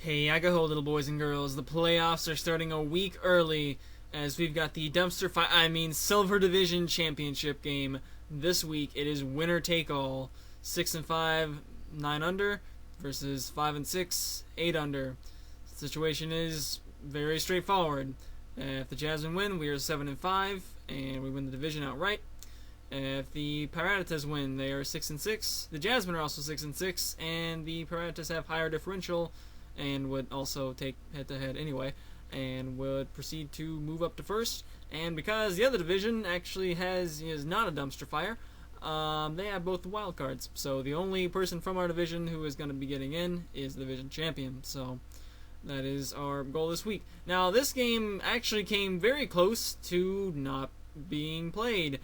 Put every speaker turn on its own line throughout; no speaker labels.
Hey, I got hold, little boys and girls. The playoffs are starting a week early as we've got the Silver Division Championship game this week. It is winner take all. 6 and 5, 9 under versus 5 and 6, 8 under. The situation is very straightforward. If the Jasmine win, we are 7 and 5 and we win the division outright. If the Pirattatas win, they are 6 and 6. The Jasmine are also 6 and 6, and the Pirattatas have higher differential and would also take head-to-head anyway, and would proceed to move up to first. And because the other division actually is not a dumpster fire, they have both the wild cards. So the only person from our division who is going to be getting in is the division champion. So that is our goal this week. Now this game actually came very close to not being played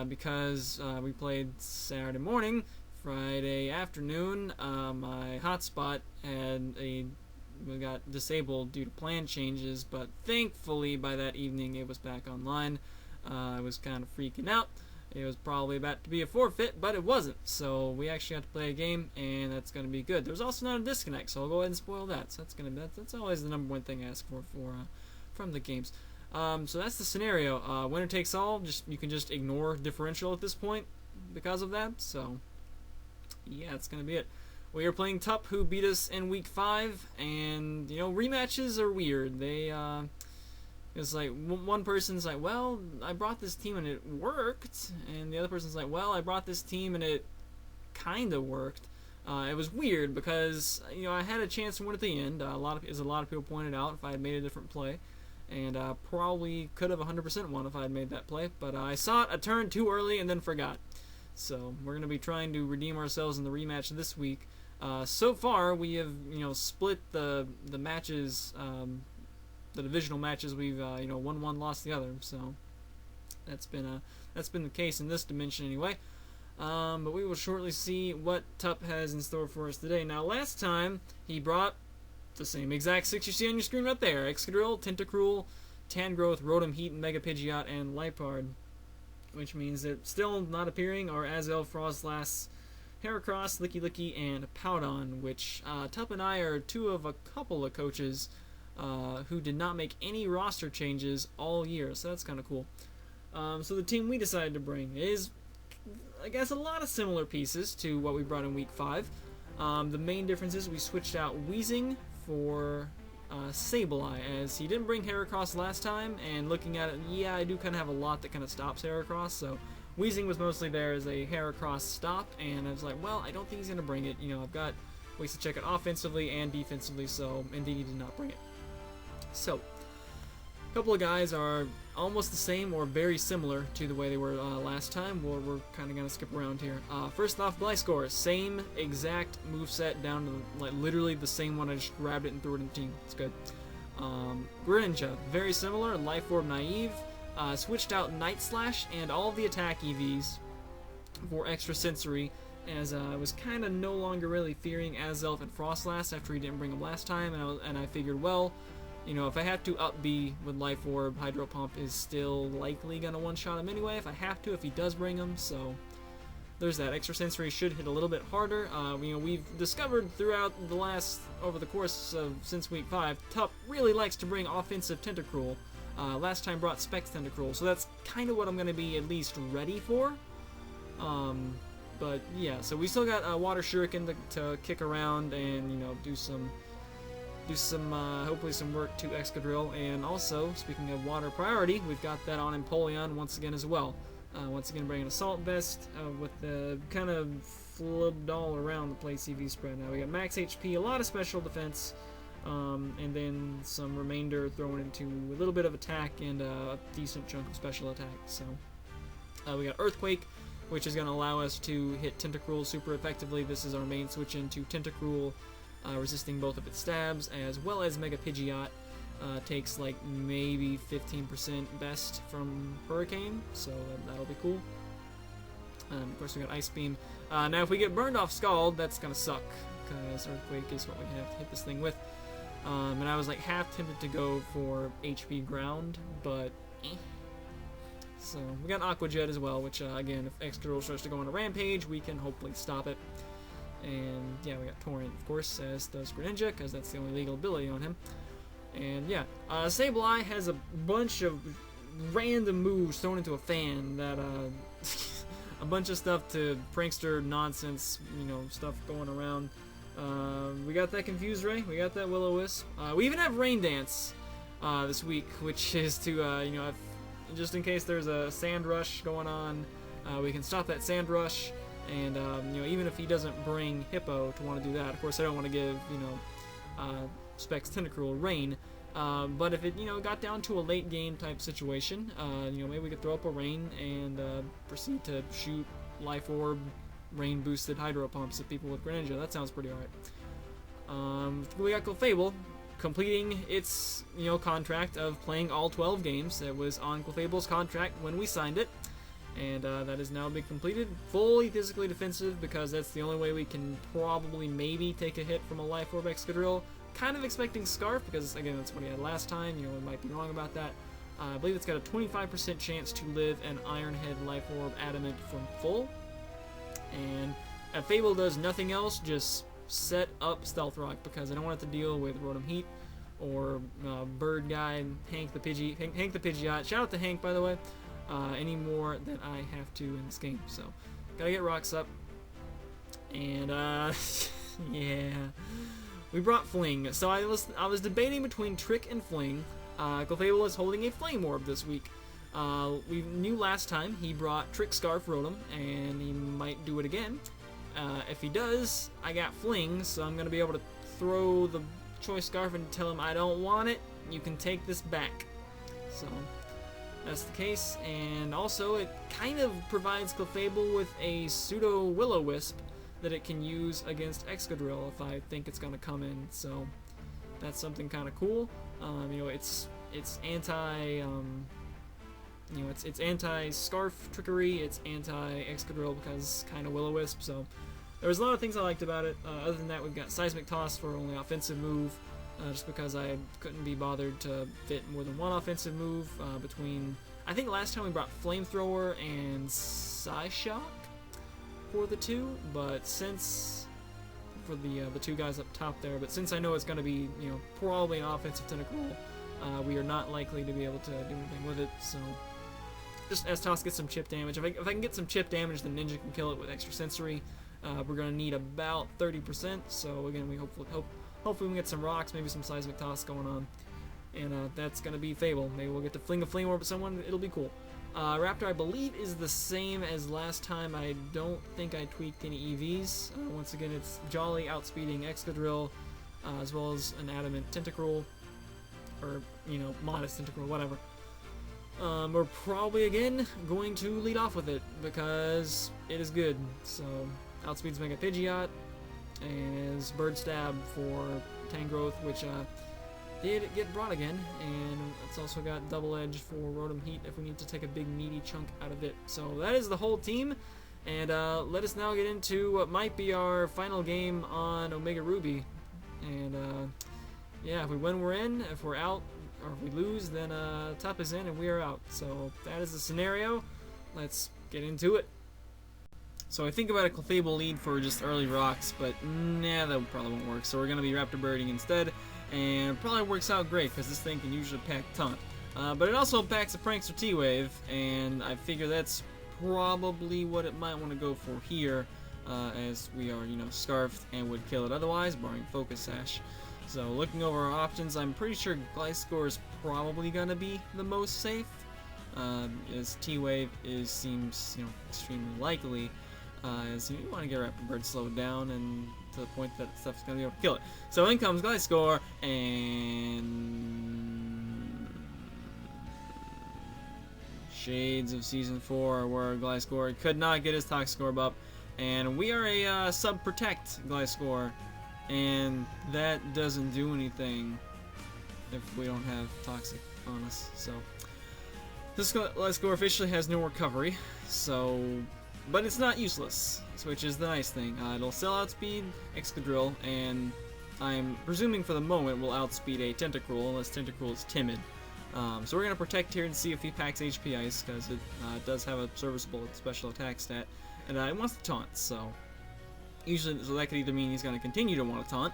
because we played Saturday morning. Friday afternoon, my hotspot got disabled due to plan changes, but thankfully by that evening it was back online. I was kind of freaking out. It was probably about to be a forfeit, but it wasn't. So we actually got to play a game, and that's going to be good. There's also not a disconnect, so I'll go ahead and spoil that. So that's always the number one thing I ask for from the games. So that's the scenario. Winner takes all. You can just ignore differential at this point because of that. So yeah, that's going to be it. We are playing Tup, who beat us in week 5, and, rematches are weird. It's like, one person's like, well, I brought this team and it worked, and the other person's like, well, I brought this team and it kind of worked. It was weird because, I had a chance to win at the end, as a lot of people pointed out, if I had made a different play, and probably could have 100% won if I had made that play, but I saw it a turn too early and then forgot. So we're going to be trying to redeem ourselves in the rematch this week. So far, we have split the matches, the divisional matches. We've won one, lost the other. So that's been the case in this dimension anyway. But we will shortly see what Tup has in store for us today. Now, last time he brought the same exact 6 you see on your screen right there: Excadrill, Tentacruel, Tangrowth, Rotom, Heat, Mega Pidgeot, and Liepard. Which means that still not appearing are Azelf, Froslass, Heracross, Lickilicky, and Hippowdon, which Tup and I are two of a couple of coaches who did not make any roster changes all year, so that's kind of cool. So the team we decided to bring is, I guess, a lot of similar pieces to what we brought in week 5. The main difference is we switched out Weezing for Sableye, as he didn't bring Heracross last time, and looking at it, yeah, I do kind of have a lot that kind of stops Heracross, so Weezing was mostly there as a Heracross stop, and I was like, well, I don't think he's going to bring it. I've got ways to check it offensively and defensively, so indeed he did not bring it. So, a couple of guys are almost the same or very similar to the way they were last time. We're kind of going to skip around here. First off, Gliscor, same exact moveset down to literally the same one. I just grabbed it and threw it in the team. It's good. Greninja, very similar. Life Orb Naive. Switched out Night Slash and all of the attack EVs for extra sensory, as I was kind of no longer really fearing Azelf and Froslass after he didn't bring them last time, and I figured, well, if I have to up B with Life Orb, Hydro Pump is still likely going to one-shot him anyway if I have to, if he does bring them, so there's that. Extra sensory should hit a little bit harder. We've discovered over the course of since week 5, Tup really likes to bring offensive Tentacruel. Last time brought Specs Tentacruel, so that's kind of what I'm going to be at least ready for. But yeah, so we still got Water Shuriken to kick around and do some hopefully some work to Excadrill. And also, speaking of water priority, we've got that on Empoleon once again as well. Once again, bringing Assault Vest with the kind of flipped all around the place CV spread. Now we got max HP, a lot of special defense. And then some remainder thrown into a little bit of attack and a decent chunk of special attack. So we got Earthquake, which is going to allow us to hit Tentacruel super effectively. This is our main switch into Tentacruel, resisting both of its stabs, as well as Mega Pidgeot takes like maybe 15% best from Hurricane, so that'll be cool. Of course we got Ice Beam. Now if we get burned off Scald, that's going to suck, because Earthquake is what we have to hit this thing with. And I was like half tempted to go for HP Ground, but So we got Aqua Jet as well, which again, if Excadrill starts to go on a rampage, we can hopefully stop it. And yeah, we got Torrent, of course, as does Greninja, because that's the only legal ability on him. And yeah, Sableye has a bunch of random moves thrown into a fan that, a bunch of stuff to prankster nonsense, you know, stuff going around. We got that Confuse Ray, we got that Will-O-Wisp. We even have Rain Dance this week, which is to, you know, just in case there's a Sand Rush going on, we can stop that Sand Rush. And, you know, even if he doesn't bring Hippo to want to do that, of course I don't want to give, you know, Specs Tentacruel Rain, but if it, you know, got down to a late game type situation, you know, maybe we could throw up a Rain and proceed to shoot Life Orb, Rain boosted Hydro Pumps at people with Greninja. That sounds pretty alright. We got Clefable completing its, you know, contract of playing all 12 games. It was on Clefable's contract when we signed it. And that has now been completed. Fully physically defensive, because that's the only way we can probably maybe take a hit from a Life Orb Excadrill. Kind of expecting Scarf, because again, that's what he had last time. You know, we might be wrong about that. I believe it's got a 25% chance to live an Iron Head Life Orb Adamant from full. And if Fable does nothing else, just set up Stealth Rock, because I don't want it to deal with Rotom Heat or Bird Guy, Hank the Pidgeot. Shout out to Hank, by the way. Any more than I have to in this game. So, gotta get rocks up. And, yeah. We brought Fling. So I was debating between Trick and Fling. Clefable is holding a Flame Orb this week. We knew last time he brought Trick Scarf Rotom, and he might do it again. If he does, I got Fling, so I'm gonna be able to throw the Choice Scarf and tell him I don't want it. You can take this back. So that's the case, and also it kind of provides Clefable with a pseudo Will-O-Wisp that it can use against Excadrill if I think it's gonna come in. So that's something kind of cool. You know, it's anti, you know, it's anti Scarf Trickery, it's anti Excadrill because kind of Will-O-Wisp. So there was a lot of things I liked about it. Other than that, we've got Seismic Toss for only offensive move. Just because I couldn't be bothered to fit more than one offensive move between... I think last time we brought Flamethrower and Psyshock for the two, but since... for the two guys up top there, but since I know it's going to be, you know, probably an offensive Tentacruel, we are not likely to be able to do anything with it, so... Just S-Toss gets some chip damage. If I can get some chip damage, then Ninja can kill it with Extra Sensory. We're going to need about 30%, so again, we hopefully we can get some rocks, maybe some Seismic Toss going on. And that's going to be Fable. Maybe we'll get to fling a Flame Orb at someone. It'll be cool. Raptor, I believe, is the same as last time. I don't think I tweaked any EVs. Once again, it's Jolly outspeeding Excadrill, as well as an Adamant Tentacruel. Or, you know, Modest Tentacruel, whatever. We're probably, again, going to lead off with it, because it is good. So, outspeeds Mega Pidgeot. And is Bird Stab for Tangrowth, which did get brought again, and it's also got Double Edge for Rotom Heat if we need to take a big meaty chunk out of it. So that is the whole team, and let us now get into what might be our final game on Omega Ruby. And yeah, if we win, we're in. If we're out, or if we lose, then Tup is in and we are out. So that is the scenario. Let's get into it. So I think about a Clefable lead for just early rocks, but nah, that probably won't work. So we're going to be Raptor Birding instead, and it probably works out great because this thing can usually pack Taunt. But it also packs a Prankster T-Wave, and I figure that's probably what it might want to go for here, as we are, you know, Scarfed and would kill it otherwise, barring Focus Sash. So looking over our options, I'm pretty sure Gliscor is probably going to be the most safe, as T-Wave seems, you know, extremely likely. As you want to get Raptor Bird slowed down and to the point that stuff's going to be able to kill it. So in comes Gliscor, and Shades of Season 4 where Gliscor could not get his Toxicorb up, and we are a Sub-Protect Gliscor, and that doesn't do anything if we don't have Toxic on us. So this Gliscor officially has no recovery, so... but it's not useless, which is the nice thing. It'll still outspeed Excadrill, and I'm presuming for the moment will outspeed a Tentacruel, unless Tentacruel is timid. So we're going to protect here and see if he packs HP Ice, because it does have a serviceable special attack stat, and it wants to taunt, so Usually, so that could either mean he's going to continue to want to taunt,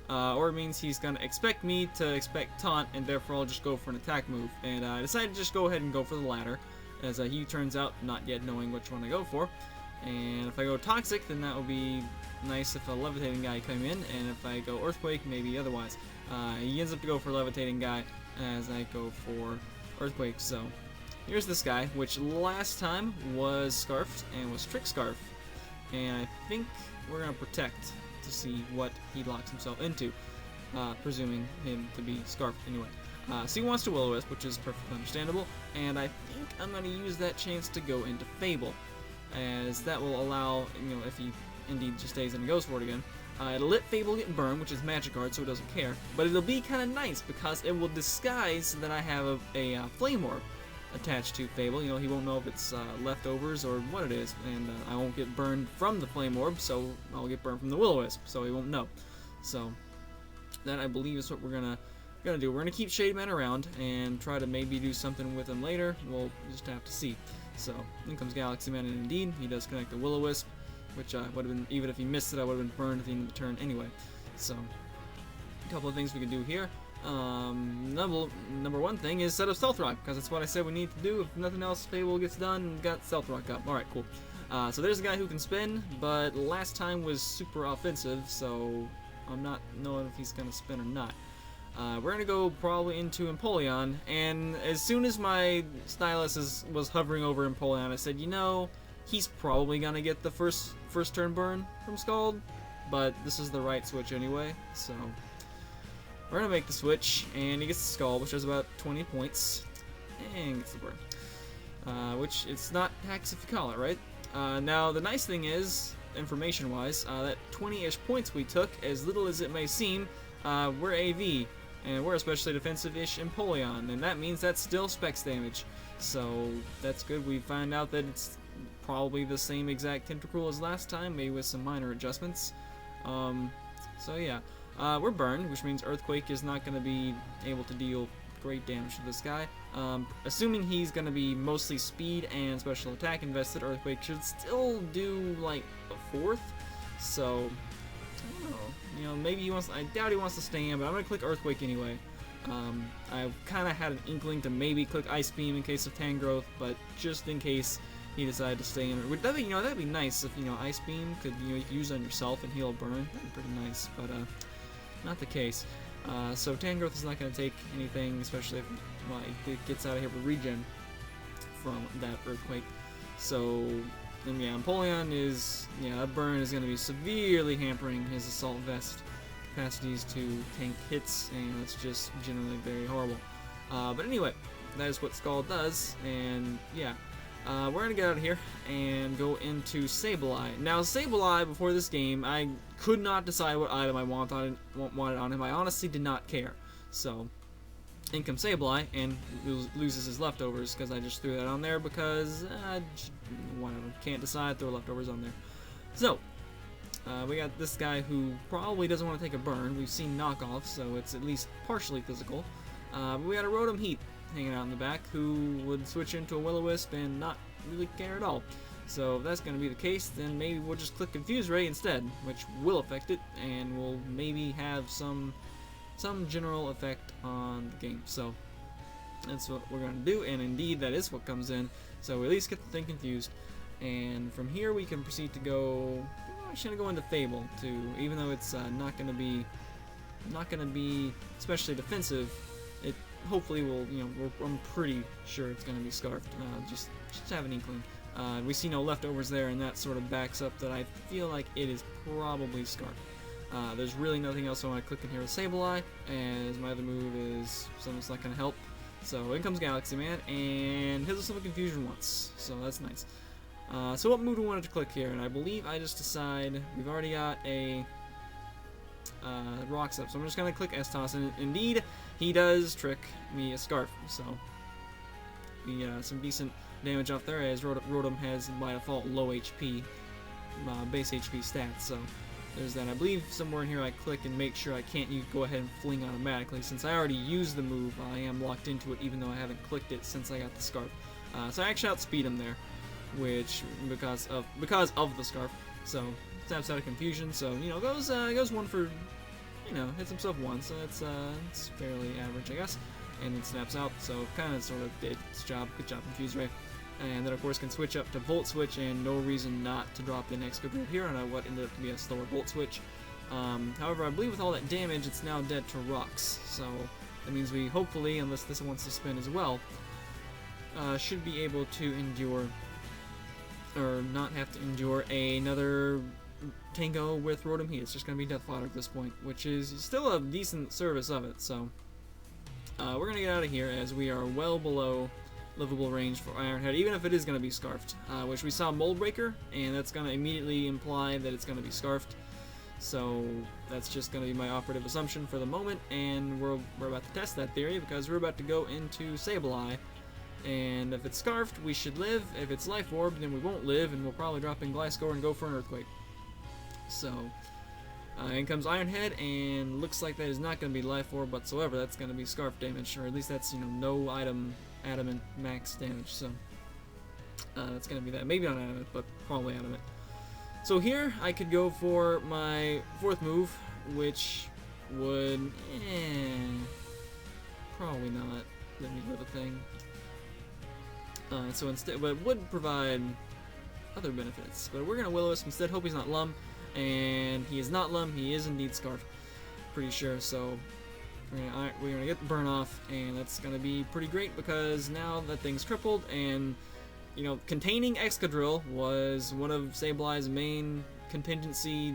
or it means he's going to expect me to expect taunt, and therefore I'll just go for an attack move. And I decided to just go ahead and go for the latter, as he turns out not yet knowing which one to go for. And if I go Toxic, then that would be nice if a Levitating guy came in, and if I go Earthquake, maybe otherwise. He ends up to go for Levitating guy, as I go for Earthquake. So here's this guy, which last time was Scarfed, and was Trick Scarf. And I think we're going to Protect to see what he locks himself into, presuming him to be Scarfed anyway. So he wants to Will-O-Wisp, which is perfectly understandable, and I think I'm going to use that chance to go into Fable, as that will allow, if he indeed just stays and goes for it again, it'll let Fable get burned, which is Magic Guard, so it doesn't care, but it'll be kind of nice because it will disguise that I have a Flame Orb attached to Fable. He won't know if it's leftovers or what it is, and I won't get burned from the Flame Orb, so I'll get burned from the Will-O-Wisp, so he won't know. So that, I believe, is what we're gonna do. We're gonna keep Shade Man around and try to maybe do something with him later. We'll just have to see. So in comes Galaxy Man, and indeed he does connect the Will-O-Wisp, which would have been, even if he missed it, I would have been burned at the end of the turn anyway. So a couple of things we can do here. Number one thing is set up Stealth Rock, because that's what I said we need to do. If nothing else, Fable gets done and got Stealth Rock up. Alright, cool. So there's a guy who can spin, but last time was super offensive, so I'm not knowing if he's going to spin or not. We're going to go probably into Empoleon, and as soon as my stylus was hovering over Empoleon, I said, he's probably going to get the first turn burn from Scald, but this is the right switch anyway, so we're going to make the switch, and he gets the Scald, which is about 20 points, and gets the burn. Which, it's not hacks if you call it, right? Now, the nice thing is, information-wise, that 20-ish points we took, as little as it may seem, we're AV, and we're especially defensive-ish Empoleon, and that means that's still Specs damage. So, that's good. We find out that it's probably the same exact Tentacruel as last time, maybe with some minor adjustments. So yeah. We're burned, which means Earthquake is not going to be able to deal great damage to this guy. Assuming he's going to be mostly speed and special attack invested, Earthquake should still do like a fourth. So, I don't know. Maybe he wants. I doubt he wants to stay in, but I'm going to click Earthquake anyway. I kind of had an inkling to maybe click Ice Beam in case of Tangrowth, but just in case he decided to stay in. That'd be nice if Ice Beam could you could use it on yourself and heal a burn. That'd be pretty nice, but not the case. So Tangrowth is not going to take anything, especially if it gets out of here with regen from that Earthquake. So, and yeah, Empoleon is, that burn is going to be severely hampering his Assault Vest capacities to tank hits, and it's just generally very horrible. But anyway, that is what Scald does, and yeah. We're going to get out of here and go into Sableye. Now, Sableye, before this game, I could not decide what item I wanted on him. I honestly did not care. So, in comes Sableye, and loses his leftovers, because I just threw that on there because, whatever, can't decide, throw leftovers on there. So, we got this guy who probably doesn't want to take a burn. We've seen knockoffs, so it's at least partially physical. But we got a Rotom Heat hanging out in the back who would switch into a Will-O-Wisp and not really care at all. So if that's going to be the case, then maybe we'll just click Confuse Ray instead, which will affect it, and will maybe have some general effect on the game. So that's what we're going to do, and indeed that is what comes in. So we at least get the thing confused, and from here we can proceed to go. I'm actually going to go into Fable too, even though it's not going to be especially defensive. It hopefully will, I'm pretty sure it's going to be Scarfed. Just have an inkling. We see no leftovers there, and that sort of backs up that I feel like it is probably Scarfed. There's really nothing else I want to click in here with Sableye, as my other move is something that's not going to help. So in comes Galaxy Man, and hits us with Confusion once, so that's nice. So what move do we want to click here? And I believe I just decide we've already got a Rocks up, so I'm just going to click S-Toss, and indeed, he does trick me a Scarf, so we some decent damage off there, as Rotom has, by default, low HP, base HP stats, so there's that. I believe somewhere in here I click and make sure I can't go ahead and fling automatically. Since I already used the move, I am locked into it, even though I haven't clicked it since I got the Scarf. So I actually outspeed him there, which, because of the Scarf, So taps out of Confusion. So goes one for, hits himself once. So it's fairly average, I guess. And then snaps out. So kind of sort of did its job. Good job, Confuse Ray. And then of course can switch up to Volt Switch, and no reason not to drop in Excadrill here on what ended up to be a slower Volt Switch. However, I believe with all that damage, it's now dead to Rocks. So that means we hopefully, unless this wants to spin as well, should be able to endure, or not have to endure another Tango with Rotom Heat. It's just going to be Death Fodder at this point, which is still a decent service of it. So we're going to get out of here as we are well below livable range for Ironhead, even if it is going to be Scarfed, which we saw Mold Breaker, and that's going to immediately imply that it's going to be Scarfed. So that's just going to be my operative assumption for the moment, and we're about to test that theory because we're about to go into Sableye, and if it's Scarfed, we should live. If it's Life Orb, then we won't live, and we'll probably drop in Gliscor and go for an Earthquake. So in comes Ironhead, and looks like that is not going to be Life Orb whatsoever. That's going to be Scarf damage, or at least that's no item Adamant max damage. So that's going to be that. Maybe not Adamant, but probably Adamant. So here, I could go for my fourth move, which would, probably not let me live a thing. So instead, but would provide other benefits. But we're gonna Will-O-Wisp instead. Hope he's not Lum, and he is not Lum. He is indeed Scarf, pretty sure. So we're gonna get the burn off, and that's gonna be pretty great because now that thing's crippled and. Containing Excadrill was one of Sableye's main contingency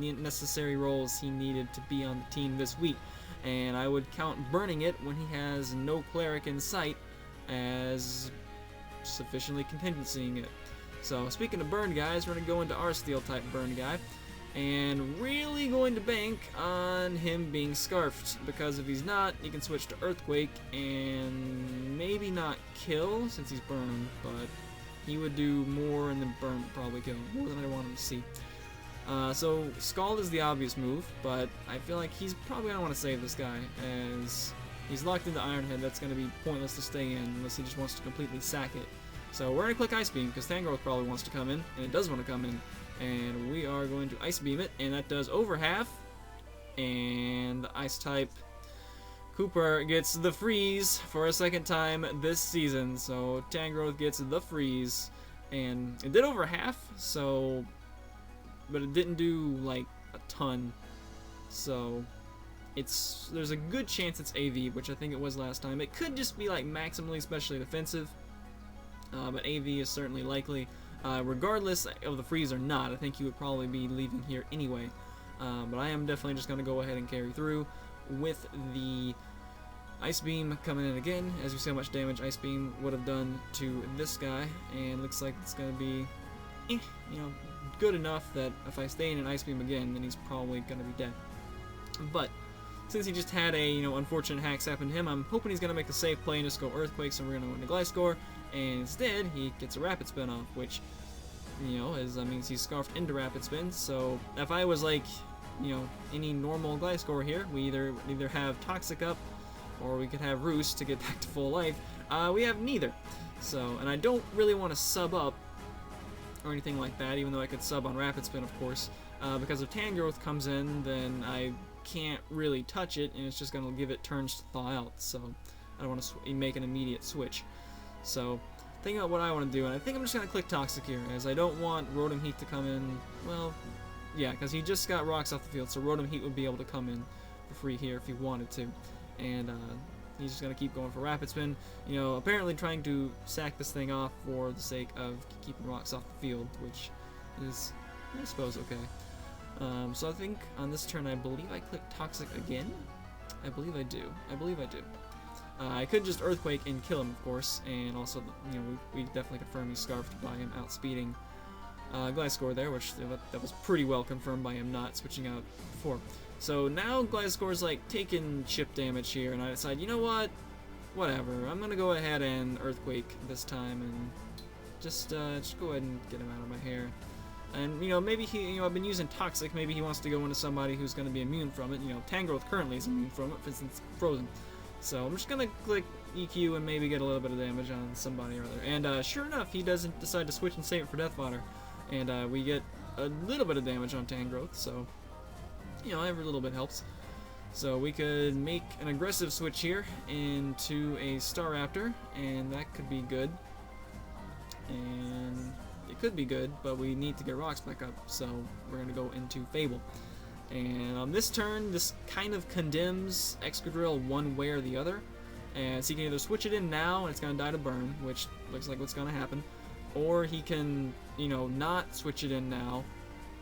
necessary roles he needed to be on the team this week, and I would count burning it when he has no Cleric in sight as sufficiently contingencying it. So speaking of burn guys, we're going to go into our Steel type burn guy, and really going to bank on him being Scarfed, because if he's not, he can switch to Earthquake and maybe not kill since he's burned, but he would do more and then burn would probably kill, more than I want him to see. So Scald is the obvious move, but I feel like he's probably going to want to save this guy, as he's locked into Ironhead. That's going to be pointless to stay in unless he just wants to completely sack it. So we're going to click Ice Beam, because Tangrowth probably wants to come in, and it does want to come in. And we are going to Ice Beam it, and that does over half. And the Ice type Cooper gets the freeze for a second time this season. So Tangrowth gets the freeze, and it did over half. So, but it didn't do like a ton. So there's a good chance it's AV, which I think it was last time. It could just be like maximally specially defensive, but AV is certainly likely. Regardless of the freeze or not, I think he would probably be leaving here anyway. But I am definitely just going to go ahead and carry through with the Ice Beam coming in again. As you see how much damage Ice Beam would have done to this guy, and looks like it's going to be, good enough that if I stay in an Ice Beam again, then he's probably going to be dead. But since he just had a unfortunate hacks happen to him, I'm hoping he's going to make the safe play and just go Earthquake, so we're going to go into Gliscor. And instead, he gets a Rapid Spin off, which, means he's Scarfed into Rapid Spin. So if I was like, any normal Gliscor here, we either have Toxic up, or we could have Roost to get back to full life. We have neither. So, and I don't really want to sub up or anything like that, even though I could sub on Rapid Spin, of course, because if Tangrowth comes in, then I can't really touch it, and it's just going to give it turns to thaw out. So I don't want to make an immediate switch. So, thinking about what I want to do, and I think I'm just going to click Toxic here, as I don't want Rotom Heat to come in, well, yeah, because he just got rocks off the field, so Rotom Heat would be able to come in for free here if he wanted to, and he's just going to keep going for Rapid Spin, apparently trying to sack this thing off for the sake of keeping rocks off the field, which is, I suppose, okay. So I think on this turn, I believe I click Toxic again? I believe I do. I could just Earthquake and kill him, of course, and also, we definitely confirm he's Scarfed by him outspeeding Gliscor there, which that was pretty well confirmed by him not switching out before. So now Gliscor's like taking chip damage here, and I decide, you know what, whatever, I'm gonna go ahead and Earthquake this time, and just go ahead and get him out of my hair. And, maybe he, I've been using Toxic, maybe he wants to go into somebody who's going to be immune from it. Tangrowth currently is immune from it, since it's frozen. So I'm just going to click EQ and maybe get a little bit of damage on somebody or other. And sure enough, he doesn't decide to switch and save it for Death Fodder. and we get a little bit of damage on Tangrowth, so, you know, every little bit helps. So we could make an aggressive switch here into a Staraptor, and that could be good. And it could be good, but we need to get rocks back up, so we're going to go into Fable. And on this turn, this kind of condemns Excadrill one way or the other. And so he can either switch it in now, and it's going to die to burn, which looks like what's going to happen. Or he can, you know, not switch it in now,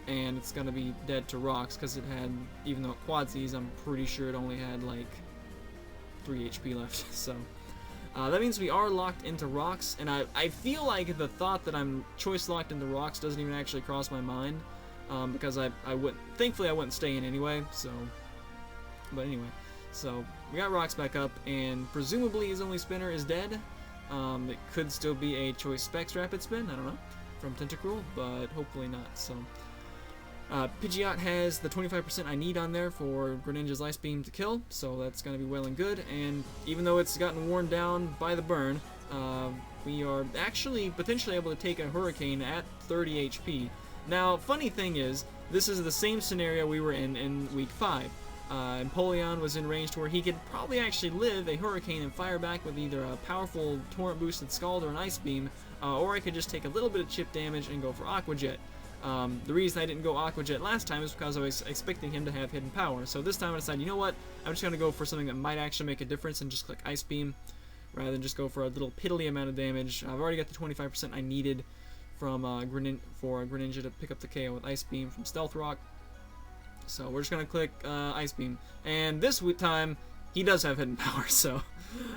and it's going to be dead to rocks, because it had, even though it quadsies, I'm pretty sure it only had like 3 HP left. So that means we are locked into rocks, and I feel like the thought that I'm choice locked into rocks doesn't even actually cross my mind, because I wouldn't, thankfully I wouldn't stay in anyway, so, but anyway, so we got rocks back up, and presumably his only spinner is dead. It could still be a choice specs rapid spin, I don't know, from Tentacruel, but hopefully not. So Pidgeot has the 25% I need on there for Greninja's Ice Beam to kill, so that's going to be well and good. And even though it's gotten worn down by the burn, we are actually potentially able to take a Hurricane at 30 HP. Now, funny thing is, this is the same scenario we were in Week 5. Empoleon was in range to where he could probably actually live a Hurricane and fire back with either a powerful Torrent boosted Scald or an Ice Beam, or I could just take a little bit of chip damage and go for Aqua Jet. The reason I didn't go Aqua Jet last time is because I was expecting him to have hidden power. So this time I decided, you know what, I'm just going to go for something that might actually make a difference and just click Ice Beam, rather than just go for a little piddly amount of damage. I've already got the 25% I needed from Greninja to pick up the KO with Ice Beam from Stealth Rock. So we're just going to click Ice Beam. And this time, he does have hidden power, so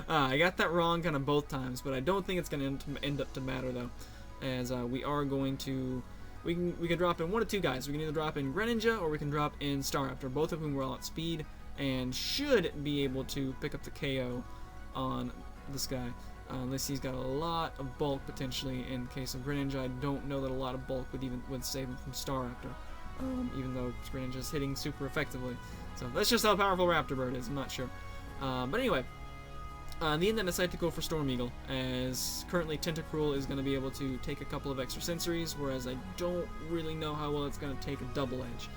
I got that wrong kind of both times, but I don't think it's going to end up to matter, though, as we are going to... We can drop in one of two guys. We can either drop in Greninja or we can drop in Staraptor, both of whom are all at speed and should be able to pick up the KO on this guy. Unless he's got a lot of bulk potentially. In case of Greninja, I don't know that a lot of bulk would save him from Staraptor, even though Greninja's hitting super effectively. So that's just how powerful Raptor Bird is. I'm not sure, but anyway. In the end, I decided to go for Storm Eagle, as currently Tentacruel is going to be able to take a couple of extra sensories, whereas I don't really know how well it's going to take a Double Edge,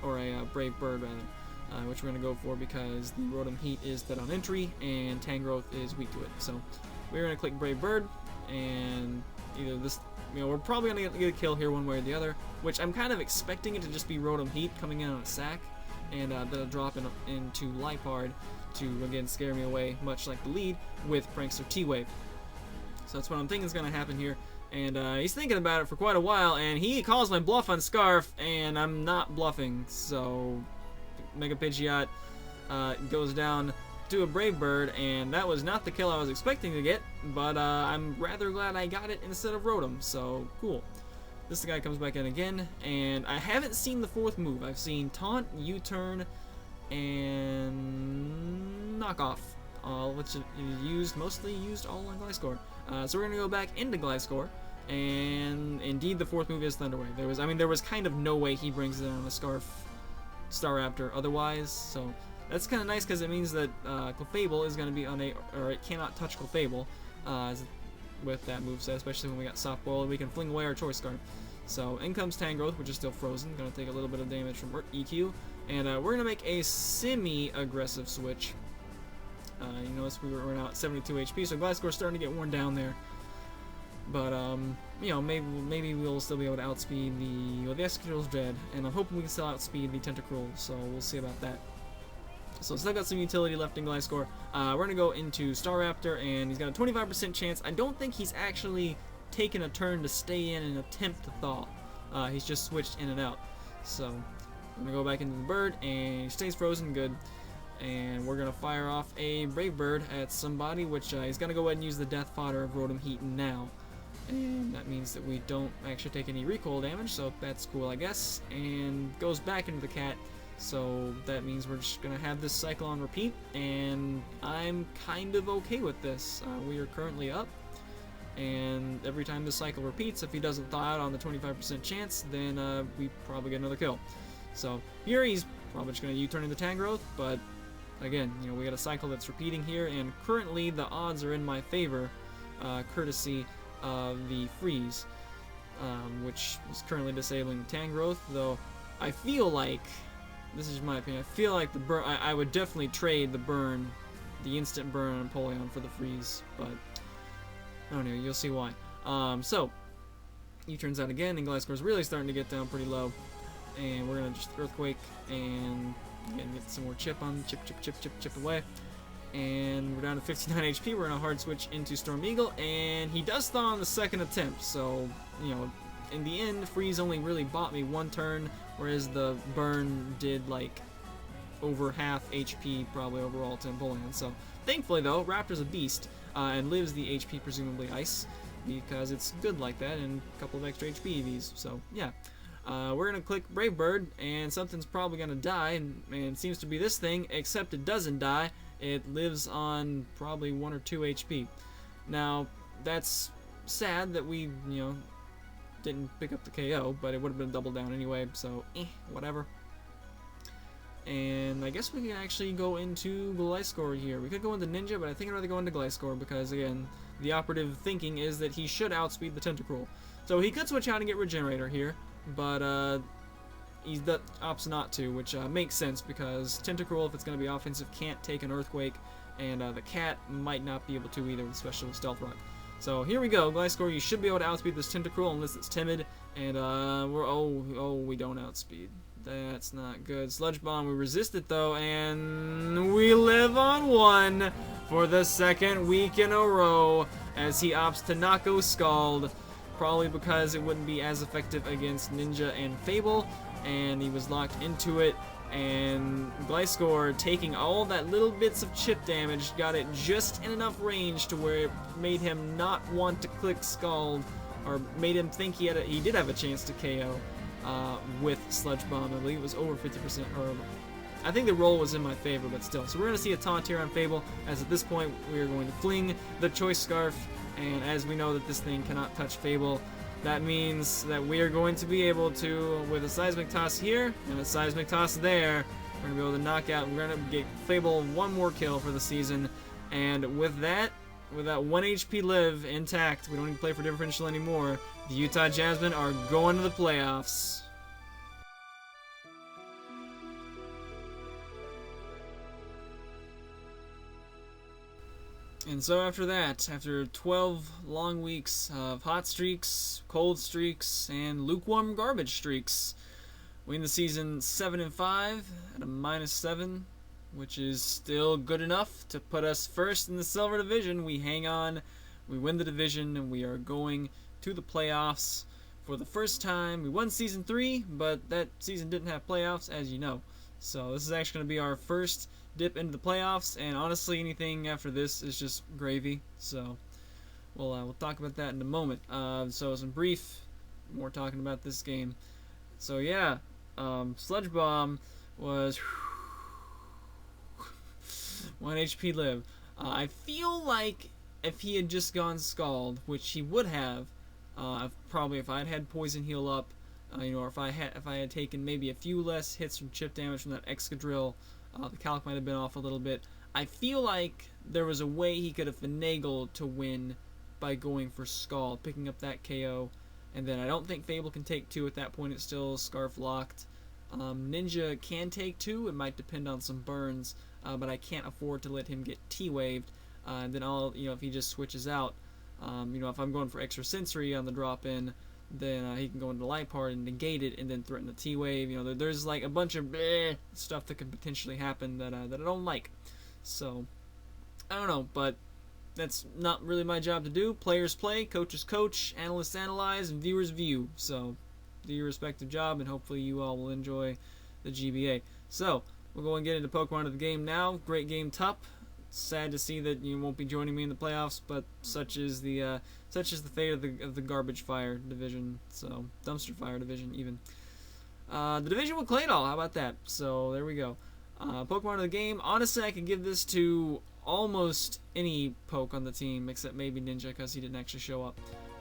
or a Brave Bird rather, which we're going to go for because the Rotom Heat is dead on entry, and Tangrowth is weak to it. So we're going to click Brave Bird, and either this, you know, we're probably going to get a kill here one way or the other, which I'm kind of expecting it to just be Rotom Heat coming in on a sack, and then a drop into Liepard to again scare me away, much like the lead with Prankster T-Wave. So that's what I'm thinking is going to happen here. And he's thinking about it for quite a while, and he calls my bluff on Scarf, and I'm not bluffing. So Mega Pidgeot goes down to a Brave Bird, and that was not the kill I was expecting to get, but I'm rather glad I got it instead of Rotom, so cool. This guy comes back in again, and I haven't seen the fourth move. I've seen Taunt, U-Turn, and Knockoff, which is mostly used all on Gliscor. So we're gonna go back into Gliscor, and indeed the fourth move is Thunder Wave. There was kind of no way he brings it on a Scarf Staraptor otherwise. So that's kind of nice because it means that Clefable is gonna be or it cannot touch Clefable with that moveset, especially when we got Soft Boil. We can fling away our Choice Scarf. So in comes Tangrowth, which is still frozen, gonna take a little bit of damage from EQ. And we're going to make a semi-aggressive switch. You notice we're now at 72 HP, so Gliscor's starting to get worn down there. But, you know, maybe we'll still be able to outspeed the Excadrill's dead, and I'm hoping we can still outspeed the Tentacruel, so we'll see about that. So still got some utility left in Gliscor. We're going to go into Staraptor, and he's got a 25% chance. I don't think he's actually taken a turn to stay in and attempt to thaw. He's just switched in and out. So I'm going to go back into the bird, and he stays frozen good. And we're going to fire off a Brave Bird at somebody, which he's going to go ahead and use the Death Fodder of Rotom Heat now. And that means that we don't actually take any recoil damage, so that's cool, I guess. And goes back into the cat, so that means we're just going to have this cycle on repeat. And I'm kind of okay with this. We are currently up. And every time this cycle repeats, if he doesn't thaw out on the 25% chance, then we probably get another kill. So here he's probably just going to U-turn into Tangrowth, but again, you know, we got a cycle that's repeating here, and currently the odds are in my favor, courtesy of the freeze. which is currently disabling Tangrowth, though I feel like, this is my opinion, I feel like the burn, I would definitely trade the burn, the instant burn on Empoleon for the freeze, but I don't know, you'll see why. So, he turns out again, and Gliscor's really starting to get down pretty low, and we're going to just Earthquake, and again, get some more chip on, chip away. And we're down to 59 HP. We're going to hard switch into Storm Eagle, and he does thaw on the second attempt. So, you know, in the end, Freeze only really bought me one turn, whereas the burn did like over half HP probably overall to Empoleon. So, thankfully though, Raptor's a beast and lives the HP presumably ice because it's good like that, and a couple of extra HP EVs. So, yeah. We're going to click Brave Bird, and something's probably going to die, and it seems to be this thing, except it doesn't die. It lives on probably 1 or 2 HP. Now, that's sad that we, you know, didn't pick up the KO, but it would have been double down anyway, so, whatever. And I guess we can actually go into Gliscor here. We could go into Ninja, but I think I'd rather go into Gliscor because, again, the operative thinking is that he should outspeed the Tentacruel. So he could switch out and get Regenerator here, but he opts not to, which makes sense because Tentacruel, if it's going to be offensive, can't take an Earthquake, and the Cat might not be able to either, especially with Stealth Rock. So here we go, Gliscor, you should be able to outspeed this Tentacruel unless it's timid, and we don't outspeed. That's not good. Sludge Bomb, we resist it though, and we live on 1 for the second week in a row as he opts to not go Scald, probably because it wouldn't be as effective against Ninja and Fable, and he was locked into it, and Gliscor, taking all that little bits of chip damage, got it just in enough range to where it made him not want to click Scald, or made him think he did have a chance to KO with Sludge Bomb. I believe it was over 50%, or I think the roll was in my favor, but still. So we're going to see a taunt here on Fable, as at this point we are going to fling the Choice Scarf, and as we know that this thing cannot touch Fable, that means that we are going to be able to, with a Seismic Toss here and a Seismic Toss there, we're going to be able to knock out, we're going to get Fable one more kill for the season, and with that 1 HP live intact, we don't need to play for differential anymore, the Utah Jasmine are going to the playoffs. And so after that, after 12 long weeks of hot streaks, cold streaks, and lukewarm garbage streaks, we end the season 7-5 at a -7, which is still good enough to put us first in the Silver Division. We hang on, we win the division, and we are going to the playoffs for the first time. We won Season 3, but that season didn't have playoffs, as you know. So this is actually going to be our first dip into the playoffs, and honestly anything after this is just gravy, so we'll talk about that in a moment. So some brief more talking about this game. So yeah, Sludge Bomb was 1 HP live. I feel like if he had just gone Scald, which he would have, probably if I had Poison Heal up, or if I had taken maybe a few less hits from chip damage from that Excadrill, the calc might have been off a little bit. I feel like there was a way he could have finagled to win by going for Scald, picking up that KO, and then I don't think Fable can take 2 at that point. It's still Scarf locked. Ninja can take 2. It might depend on some burns, but I can't afford to let him get T-waved. And then if he just switches out, if I'm going for extra sensory on the drop in, then he can go into Liepard and negate it and then threaten the T-Wave. There's like a bunch of stuff that could potentially happen that I don't like. So, I don't know, but that's not really my job to do. Players play, coaches coach, analysts analyze, and viewers view. So, do your respective job, and hopefully you all will enjoy the GBA. So, we'll go and get into Pokemon of the game now. Great game, Tup. Sad to see that you won't be joining me in the playoffs, but such is the fate of the garbage fire division. So dumpster fire division even. The division with Claydol, how about that? So there we go. Pokemon of the game. Honestly, I could give this to almost any poke on the team except maybe Ninja because he didn't actually show up.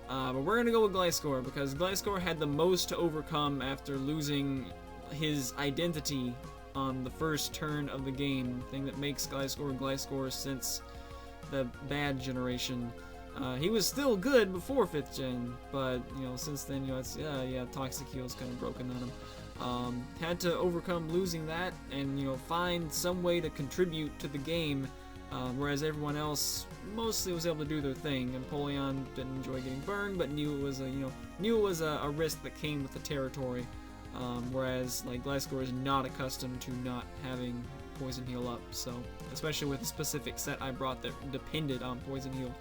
But we're gonna go with Gliscor because Gliscor had the most to overcome after losing his identity on the first turn of the game, thing that makes Gliscor since the bad generation. He was still good before 5th gen, but you know, since then, you know, it's Toxic Heal's kind of broken on him. Had to overcome losing that, and you know, find some way to contribute to the game, whereas everyone else mostly was able to do their thing. Empoleon didn't enjoy getting burned, but knew it was a risk that came with the territory. Whereas like Gliscor is not accustomed to not having Poison Heal up, so especially with the specific set I brought that depended on Poison Heal.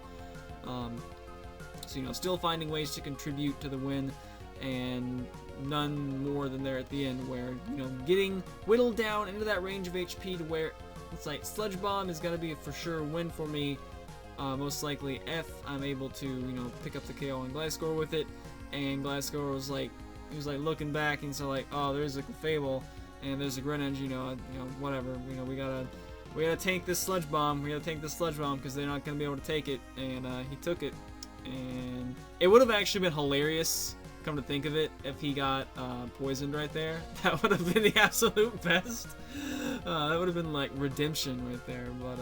So you know, still finding ways to contribute to the win, and none more than there at the end, where you know, getting whittled down into that range of HP to where it's like Sludge Bomb is gonna be a for sure win for me. Most likely F, I'm able to, you know, pick up the KO on Gliscor with it, and Gliscor was like, he was like looking back and so like, oh, there's a Clefable and there's a Greninja, you know, whatever, you know, we gotta tank this Sludge Bomb, because they're not gonna be able to take it, and he took it, and it would have actually been hilarious, come to think of it, if he got poisoned right there. That would have been the absolute best. That would have been like redemption right there, but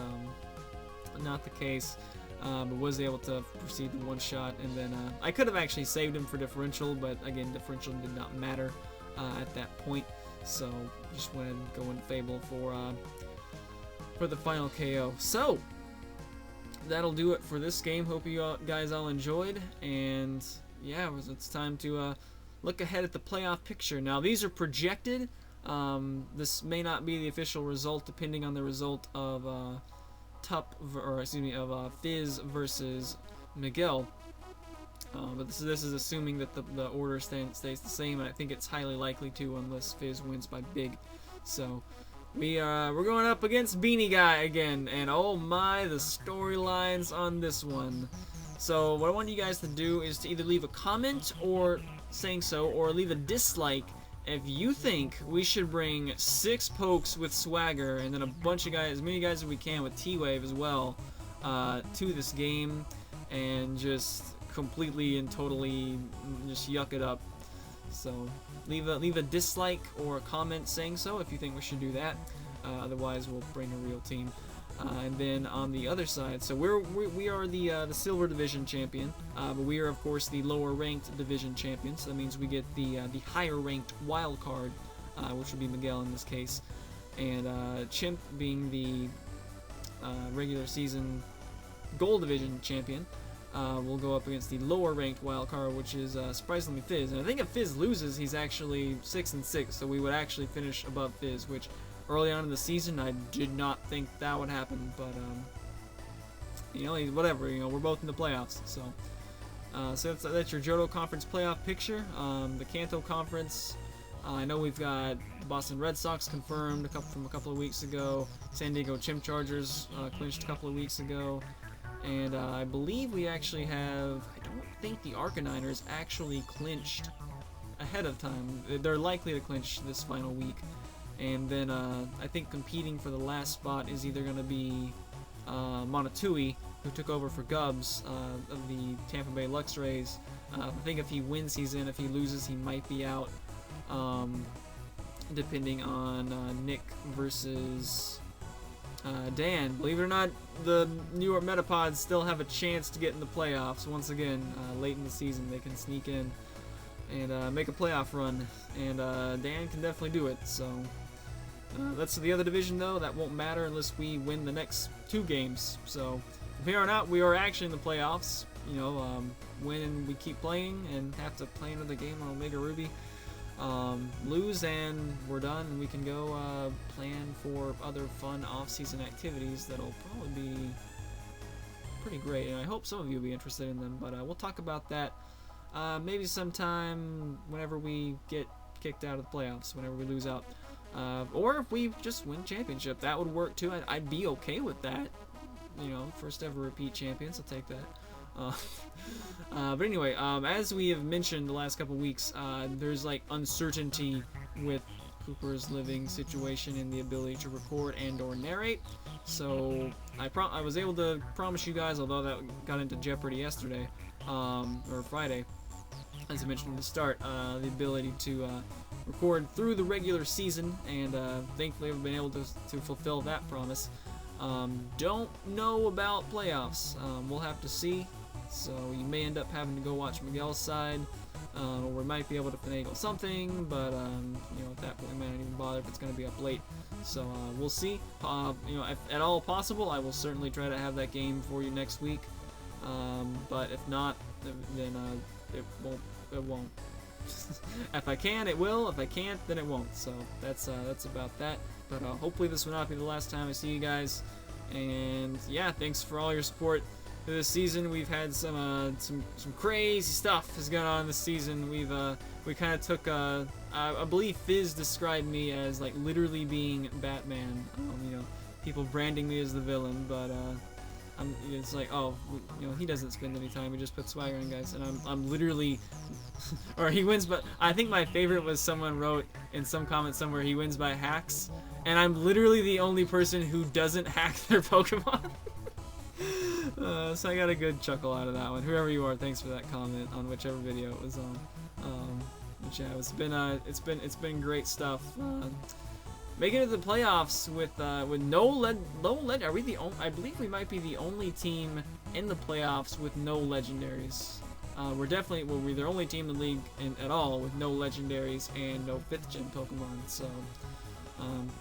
not the case. But was able to proceed to one shot, and then I could have actually saved him for differential, but again, differential did not matter at that point, so just went and go into Fable for the final KO. So that'll do it for this game. Hope you guys all enjoyed, and yeah, it's time to look ahead at the playoff picture. Now these are projected. This may not be the official result, depending on the result of Fizz versus Miguel. But this is assuming that the order stays the same, and I think it's highly likely to, unless Fizz wins by big. So we're going up against Beanie Guy again, and oh my, the storylines on this one. So what I want you guys to do is to either leave a comment or saying so, or leave a dislike if you think we should bring 6 pokes with Swagger, and then a bunch of guys, as many guys as we can with T-Wave as well, to this game, and just completely and totally just yuck it up. So leave a dislike or a comment saying so if you think we should do that. Otherwise, we'll bring a real team. And then on the other side, so we are the Silver Division champion, but we are of course the lower ranked Division champion. So that means we get the higher ranked wild card, which would be Miguel in this case, and Chimp being the regular season Gold Division champion. Will go up against the lower ranked wild card, which is surprisingly Fizz. And I think if Fizz loses, he's actually 6-6, so we would actually finish above Fizz, which early on in the season I did not think that would happen, but you know, whatever, you know, we're both in the playoffs, so that's your Johto Conference playoff picture. The Kanto Conference, I know we've got the Boston Red Sox confirmed from a couple of weeks ago. San Diego Chimp Chargers clinched a couple of weeks ago. And I believe we actually have, I don't think the Arcaniners actually clinched ahead of time. They're likely to clinch this final week. And then I think competing for the last spot is either going to be Monotui, who took over for Gubbs of the Tampa Bay Luxrays. I think if he wins, he's in. If he loses, he might be out. Depending on Nick versus Dan. Believe it or not, the New York Metapods still have a chance to get in the playoffs. Once again, late in the season, they can sneak in and make a playoff run. And Dan can definitely do it. So that's the other division, though. That won't matter unless we win the next 2 games. So from here on out, we are actually in the playoffs. You know, when we keep playing and have to play another game on Omega Ruby. Lose and we're done, and we can go plan for other fun off-season activities that'll probably be pretty great, and I hope some of you will be interested in them, but we'll talk about that maybe sometime whenever we get kicked out of the playoffs, whenever we lose out, or if we just win championship. That would work too. I'd be okay with that, you know, first ever repeat champions, I'll take that. But anyway, as we have mentioned the last couple weeks, there's like uncertainty with Cooper's living situation and the ability to record and or narrate. So I was able to promise you guys, although that got into jeopardy yesterday, or Friday, as I mentioned at the start, the ability to record through the regular season, and thankfully I've been able to fulfill that promise. Don't know about playoffs. We'll have to see. So you may end up having to go watch Miguel's side, or we might be able to finagle something, but you know, at that point, we might not even bother if it's going to be up late. So we'll see. You know, if at all possible, I will certainly try to have that game for you next week. But if not, then it won't. If I can, it will. If I can't, then it won't. So that's about that. But hopefully this will not be the last time I see you guys. And yeah, thanks for all your support this season. We've had some crazy stuff has gone on this season. We kind of took I believe Fizz described me as like literally being Batman. You know, people branding me as the villain, but it's like, oh, you know, he doesn't spend any time. He just puts swagger in, guys, and I'm literally, or he wins. But I think my favorite was someone wrote in some comment somewhere he wins by hacks, and I'm literally the only person who doesn't hack their Pokemon. So I got a good chuckle out of that one. Whoever you are, thanks for that comment on whichever video it was on. But yeah, it's been great stuff. Making it to the playoffs with no lead. Are we the only? I believe we might be the only team in the playoffs with no legendaries. We're the only team in the league at all with no legendaries and no 5th gen Pokemon. So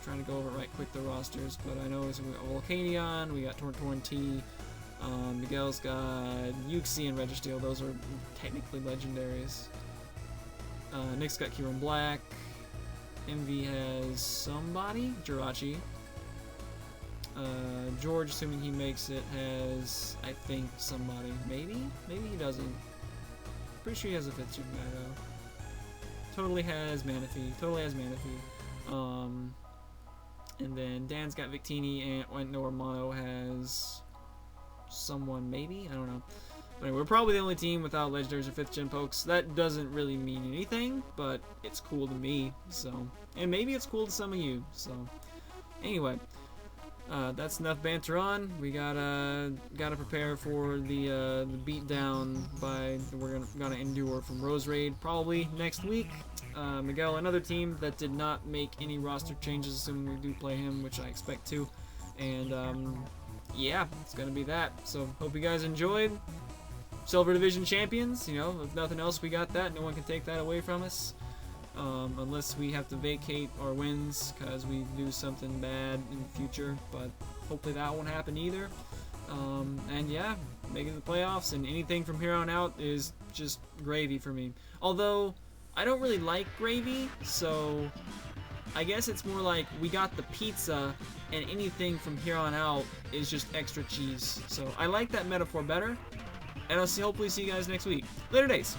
trying to go over right quick the rosters, but I know we got Volcanion, we got Tortorn T, Miguel's got Uxie and Registeel. Those are technically legendaries. Nick's got Kieran Black. MV has somebody, Jirachi. George, assuming he makes it, has, I think, somebody. Maybe he doesn't. Pretty sure he has a 5th gen guy though. Totally has Manaphy. And then Dan's got Victini, and Noah Mono has someone, maybe? I don't know. But anyway, we're probably the only team without legendaries or 5th gen pokes. That doesn't really mean anything, but it's cool to me, so. And maybe it's cool to some of you, so. Anyway, that's enough banter on. We gotta prepare for the beatdown we're gonna endure from Rose Raid probably next week. Miguel, another team that did not make any roster changes, assuming we do play him, which I expect to. And yeah, it's gonna be that. So hope you guys enjoyed. Silver Division champions, you know, if nothing else, we got that. No one can take that away from us. Unless we have to vacate our wins because we do something bad in the future, but hopefully that won't happen either. And yeah, making the playoffs, and anything from here on out is just gravy for me. Although, I don't really like gravy, so I guess it's more like we got the pizza, and anything from here on out is just extra cheese. So I like that metaphor better, and I'll hopefully see you guys next week. Later days.